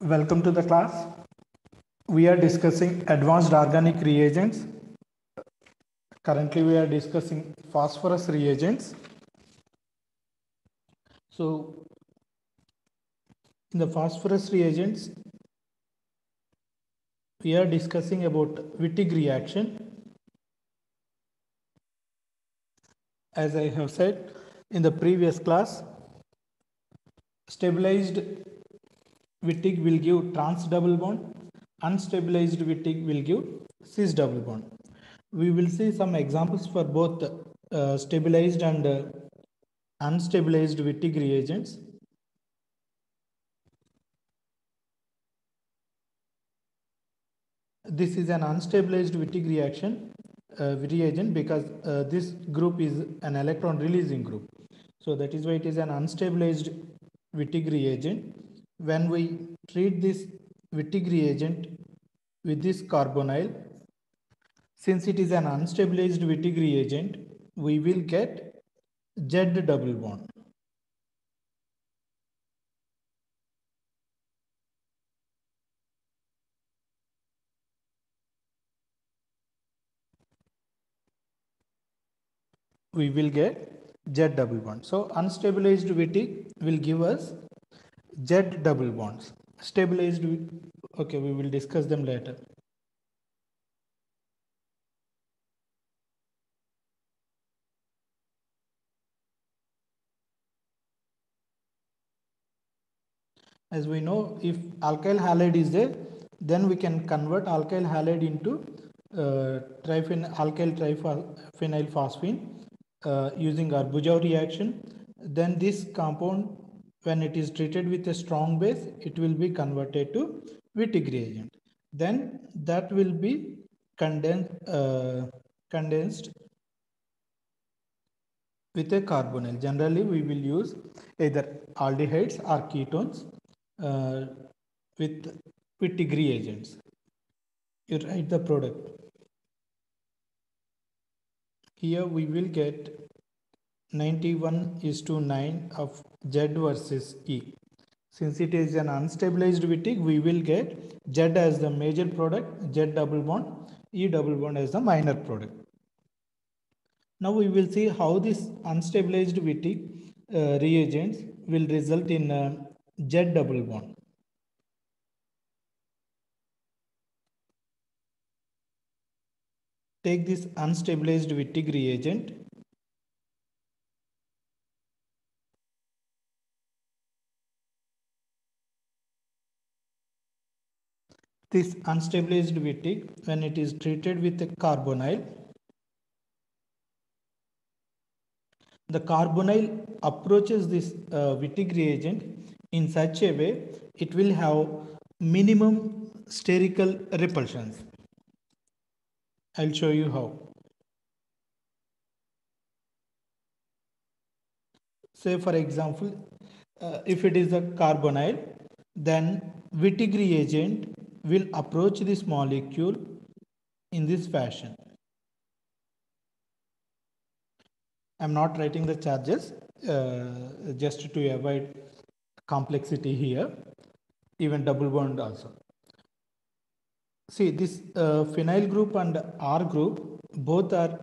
Welcome to the class. We are discussing advanced organic reagents. Currently, we are discussing phosphorus reagents. So, in the phosphorus reagents, we are discussing about Wittig reaction. As I have said in the previous class, stabilized Wittig will give trans double bond, unstabilized Wittig will give cis double bond. We will see some examples for both stabilized and unstabilized Wittig reagents. This is an unstabilized Wittig reagent because this group is an electron releasing group. So that is why it is an unstabilized Wittig reagent. When we treat this Wittig reagent with this carbonyl, since it is an unstabilized Wittig reagent, we will get Z double bond. We will get Z double bond. So unstabilized Wittig will give us Z double bonds. Stabilized, okay, we will discuss them later. As we know, if alkyl halide is there, then we can convert alkyl halide into alkyl triphenyl phosphine using our Bujov reaction. Then this compound, when it is treated with a strong base, it will be converted to Wittig reagent. Then that will be condensed with a carbonyl. Generally, we will use either aldehydes or ketones with Wittig reagents. You write the product. Here we will get 91:9 of Z versus E. Since it is an unstabilized Wittig, we will get Z as the major product, Z double bond, E double bond as the minor product. Now we will see how this unstabilized Wittig reagents will result in Z double bond. Take this unstabilized Wittig reagent. This unstabilized Wittig, when it is treated with a carbonyl, the carbonyl approaches this Wittig reagent in such a way it will have minimum sterical repulsions. I'll show you how. Say for example, if it is a carbonyl, then Wittig reagent will approach this molecule in this fashion. I'm not writing the charges just to avoid complexity here, even double bond also. See, this phenyl group and R group both are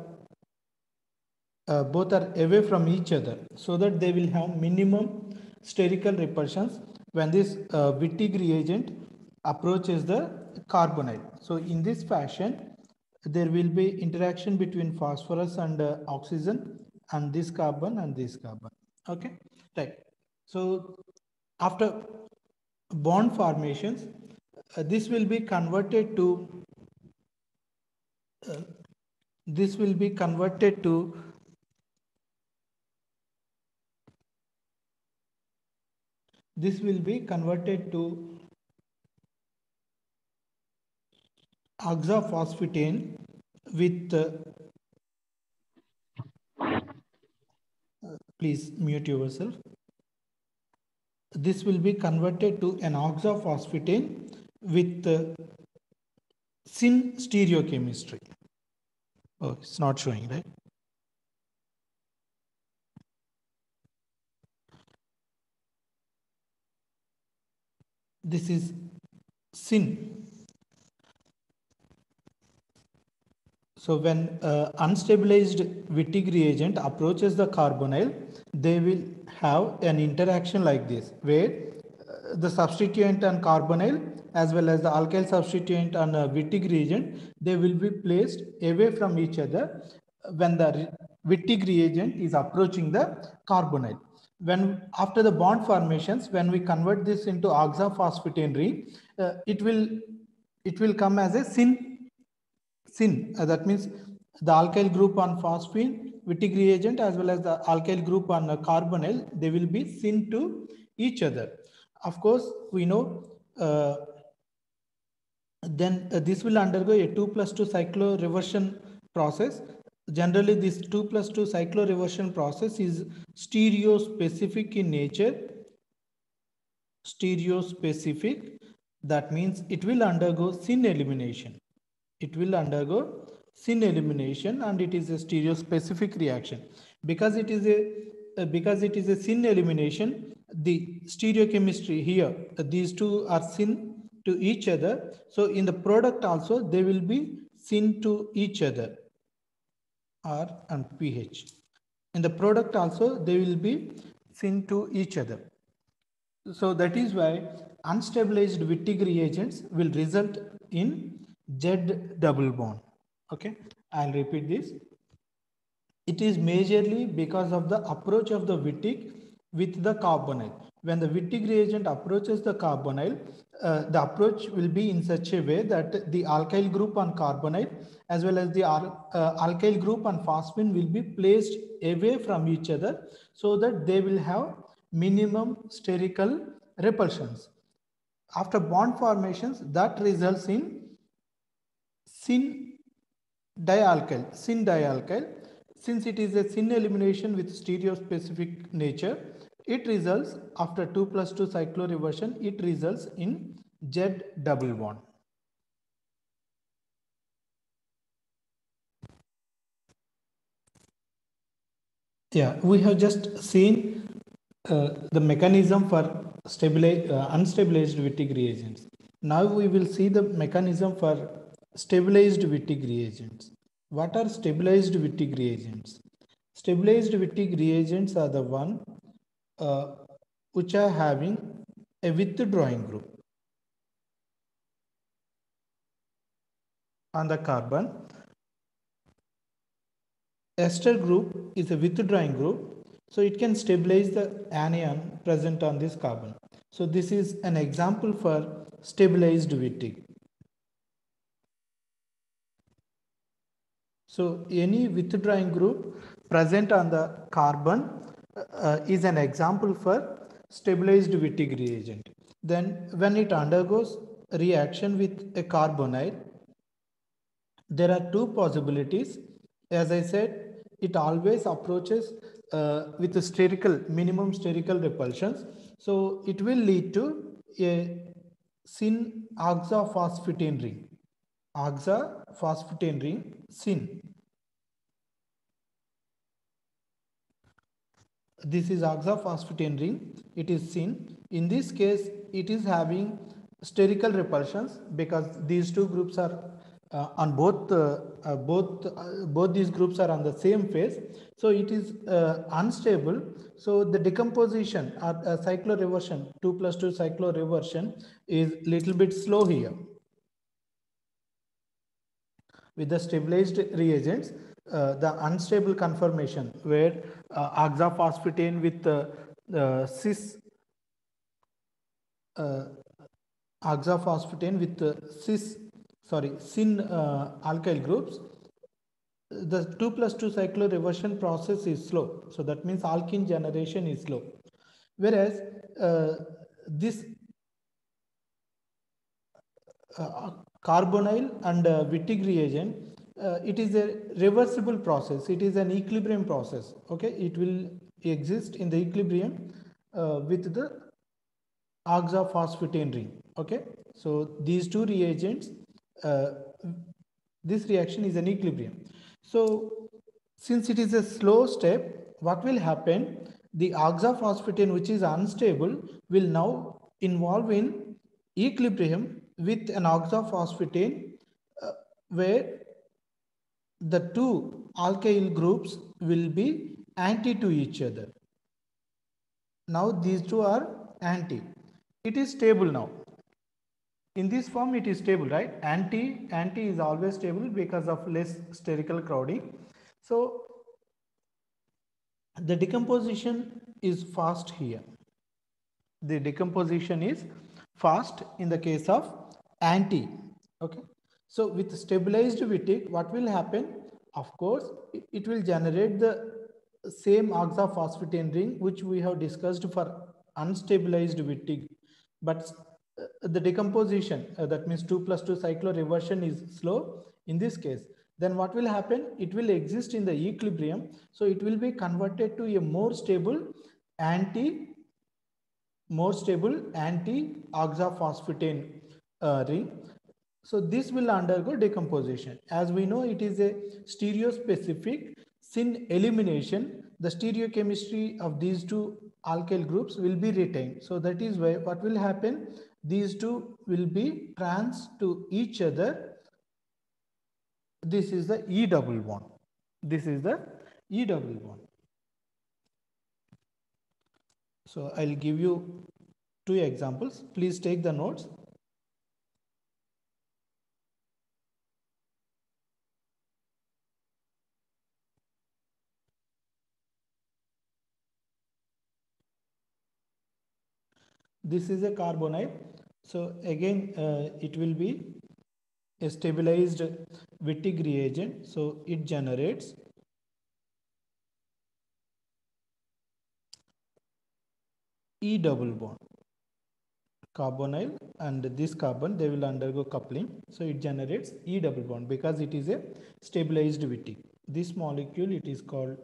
away from each other, so that they will have minimum sterical repulsions when this Wittig reagent approaches the carbonyl. So in this fashion, there will be interaction between phosphorus and oxygen and this carbon and this carbon. Okay, right. So after bond formations, this will be converted to this will be converted to oxaphosphetane with please mute yourself. This will be converted to an oxaphosphetane with syn stereochemistry. Oh, it's not showing, right? This is syn. So when unstabilized Wittig reagent approaches the carbonyl, they will have an interaction like this, where the substituent and carbonyl as well as the alkyl substituent and Wittig reagent, they will be placed away from each other when the Wittig reagent is approaching the carbonyl. When after the bond formations, when we convert this into oxaphosphatane ring, it will come as a syn. That means the alkyl group on phosphine Wittig reagent as well as the alkyl group on carbonyl, they will be syn to each other. Of course, we know then this will undergo a 2+2 cycloreversion process. Generally, this 2+2 cycloreversion process is stereospecific in nature. Stereospecific, that means it will undergo syn elimination. It will undergo syn elimination, and it is a stereospecific reaction. Because it is a syn elimination, the stereochemistry here, these two are syn to each other. So in the product also they will be syn to each other, R and pH. In the product also they will be syn to each other. So that is why unstabilized Wittig reagents will result in Z double bond. Okay, I'll repeat this. It is majorly because of the approach of the Wittig with the carbonyl. When the Wittig reagent approaches the carbonyl, the approach will be in such a way that the alkyl group on carbonyl as well as the alkyl group on phosphine will be placed away from each other, so that they will have minimum sterical repulsions. After bond formations, that results in syn dialkyl. Since it is a syn elimination with stereospecific nature, it results after 2+2 cycloreversion, it results in Z double bond. Yeah, we have just seen the mechanism for unstabilized Wittig reagents. Now we will see the mechanism for stabilized Wittig reagents. What are stabilized Wittig reagents? Stabilized Wittig reagents are the one which are having a withdrawing group on the carbon. Ester group is a withdrawing group, so it can stabilize the anion present on this carbon. So this is an example for stabilized Wittig. So any withdrawing group present on the carbon is an example for stabilized Wittig reagent. Then when it undergoes reaction with a carbonyl, there are two possibilities. As I said, it always approaches with a minimum sterical repulsions. So it will lead to a syn oxaphosphatane ring. Oxaphosphatane ring, syn. This is oxaphosphatane ring. It is syn. In this case, it is having sterical repulsions because these two groups are on both these groups are on the same phase, so it is unstable. So the decomposition or cycloreversion, 2+2 cycloreversion, is little bit slow here. With the stabilized reagents, the unstable conformation where oxaphosphatane with cis oxaphosphatane with syn alkyl groups, the 2+2 cycloreversion process is slow. So that means alkene generation is slow. Whereas this carbonyl and Wittig reagent, it is a reversible process. It is an equilibrium process. Okay, it will exist in the equilibrium with the oxaphosphatane ring. Okay, so these two reagents, this reaction is an equilibrium. So since it is a slow step, what will happen? The oxaphosphatane, which is unstable, will now involve in equilibrium with an oxophosphate where the two alkyl groups will be anti to each other. Now these two are anti. It is stable now. In this form it is stable, right? Anti is always stable because of less sterical crowding. So the decomposition is fast here. The decomposition is fast in the case of anti. Okay. So with stabilized Wittig, what will happen? Of course, it will generate the same oxaphosphatine ring which we have discussed for unstabilized Wittig, but the decomposition, that means 2 plus 2 cycloreversion is slow in this case. Then what will happen? It will exist in the equilibrium, so it will be converted to a more stable anti anti-oxaphosphatine ring. So this will undergo decomposition. As we know, it is a stereospecific syn elimination. The stereochemistry of these two alkyl groups will be retained. So that is why what will happen? These two will be trans to each other. This is the E double bond. This is the E double bond. So I'll give you two examples. Please take the notes. This is a carbonyl. So again, it will be a stabilized Wittig reagent. So it generates E double bond. Carbonyl and this carbon, they will undergo coupling. So it generates E double bond because it is a stabilized Wittig. This molecule, it is called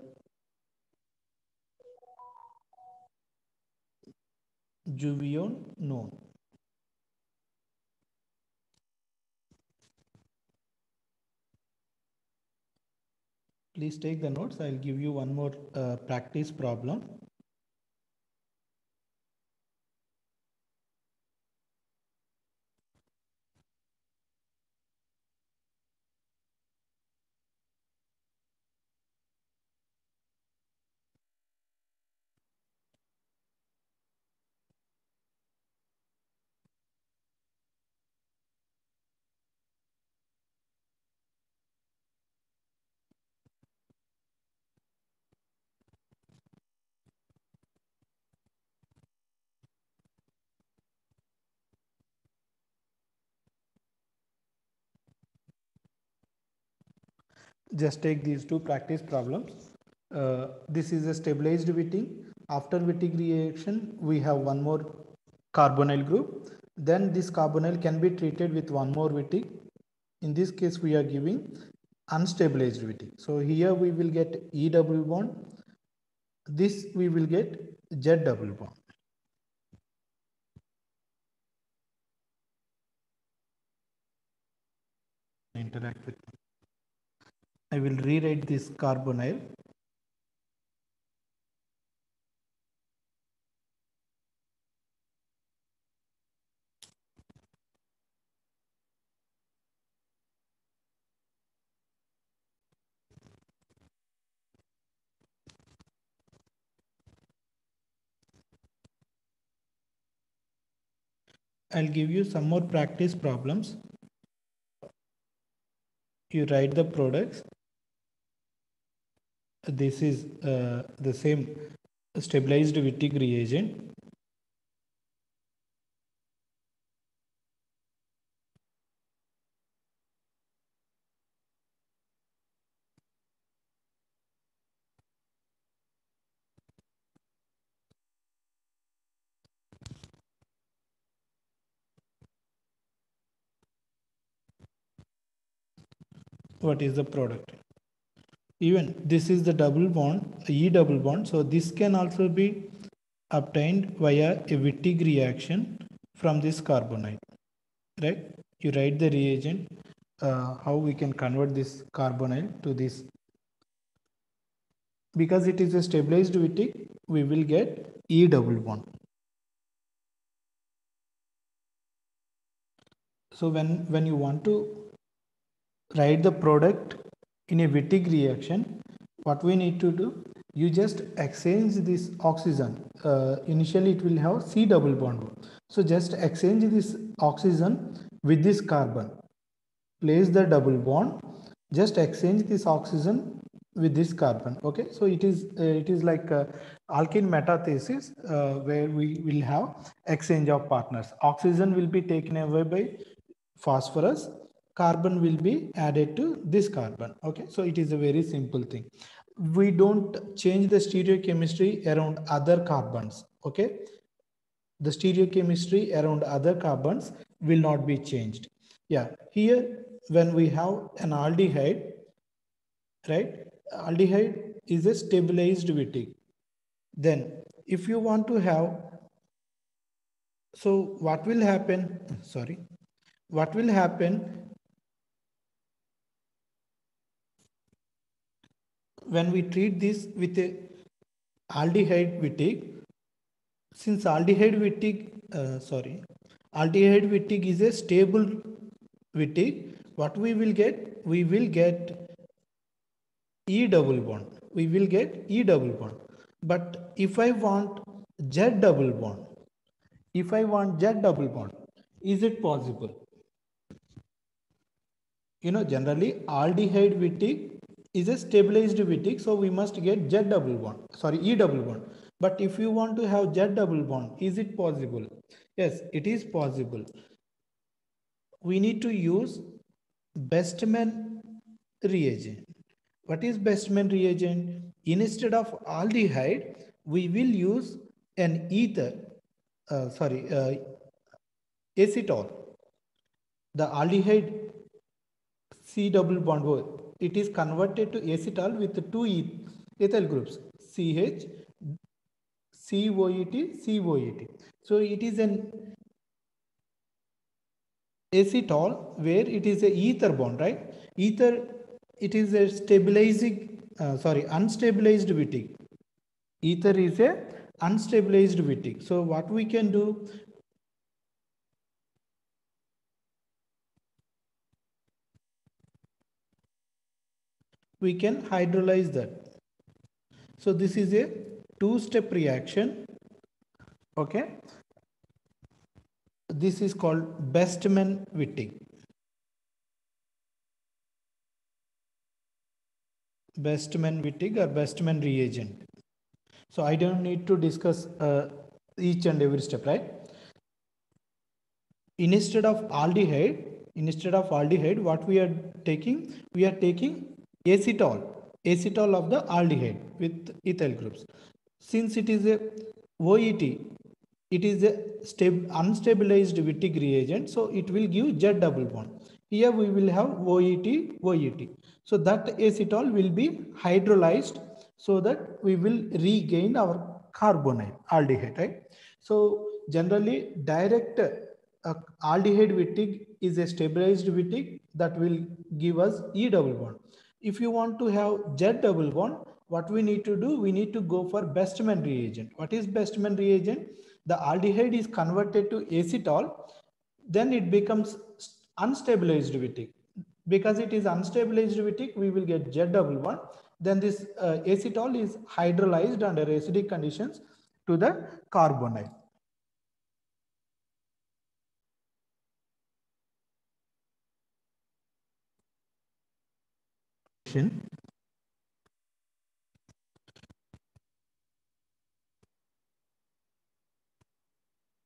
juveonone. Please take the notes. I'll give you one more practice problem. Just take these two practice problems. This is a stabilized Wittig. After Wittig reaction, we have one more carbonyl group. Then this carbonyl can be treated with one more Wittig. In this case, we are giving unstabilized Wittig. So here we will get E double bond. This we will get Z double bond. Interact with. I will rewrite this carbonyl. I'll give you some more practice problems. You write the products. This is the same stabilized Wittig reagent. What is the product? Even this is the double bond, E double bond. So this can also be obtained via a Wittig reaction from this carbonyl, right? You write the reagent, how we can convert this carbonyl to this. Because it is a stabilized Wittig, we will get E double bond. So when you want to write the product in a Wittig reaction, what we need to do, you just exchange this oxygen. Initially it will have C double bond. So just exchange this oxygen with this carbon. Place the double bond, just exchange this oxygen with this carbon. Okay, so it is like alkene metathesis, where we will have exchange of partners. Oxygen will be taken away by phosphorus, carbon will be added to this carbon. Okay, so it is a very simple thing. We don't change the stereochemistry around other carbons. Okay, the stereochemistry around other carbons will not be changed. Yeah, here when we have an aldehyde, right? Aldehyde is a stabilized Wittig. Then if you want to have, so what will happen? Sorry, what will happen when we treat this with a aldehyde Wittig? Since aldehyde Wittig, aldehyde Wittig is a stable Wittig, what we will get? We will get E double bond. We will get E double bond. But if I want Z double bond, if I want Z double bond, is it possible? Generally aldehyde Wittig is a stabilized Wittig, so we must get Z double bond, sorry, E double bond. But if you want to have Z double bond, is it possible? Yes, it is possible. We need to use Bestman reagent. What is Bestman reagent? Instead of aldehyde, we will use an ether, acetal. The aldehyde C double bond O, it is converted to acetal with two ethyl groups, CH, COET, COET. So it is an acetal where it is a ether bond, right? Ether, it is a unstabilized Wittig. Ether is a unstabilized Wittig. So what we can do, we can hydrolyze that. So this is a two-step reaction. Okay. This is called Bestman-Wittig. Bestman-Wittig or Bestman reagent. So I don't need to discuss each and every step, right? Instead of aldehyde, what we are taking? We are taking acetal of the aldehyde with ethyl groups. Since it is a OET, it is a unstabilized Wittig reagent, so it will give Z double bond. Here we will have OET. So that acetal will be hydrolyzed so that we will regain our carbonyl aldehyde, right? So generally direct aldehyde Wittig is a stabilized Wittig that will give us E double bond. If you want to have Z double bond, what we need to do? We need to go for Bestman reagent. What is Bestman reagent? The aldehyde is converted to acetal, then it becomes unstabilized Wittig. Because it is unstabilized Wittig, we will get Z double bond. Then this acetal is hydrolyzed under acidic conditions to the carbonyl.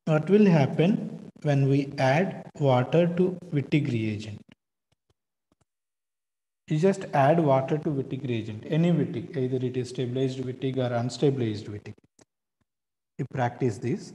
What will happen when we add water to Wittig reagent? You just add water to Wittig reagent, any Wittig, either it is stabilized Wittig or unstabilized Wittig. You practice this.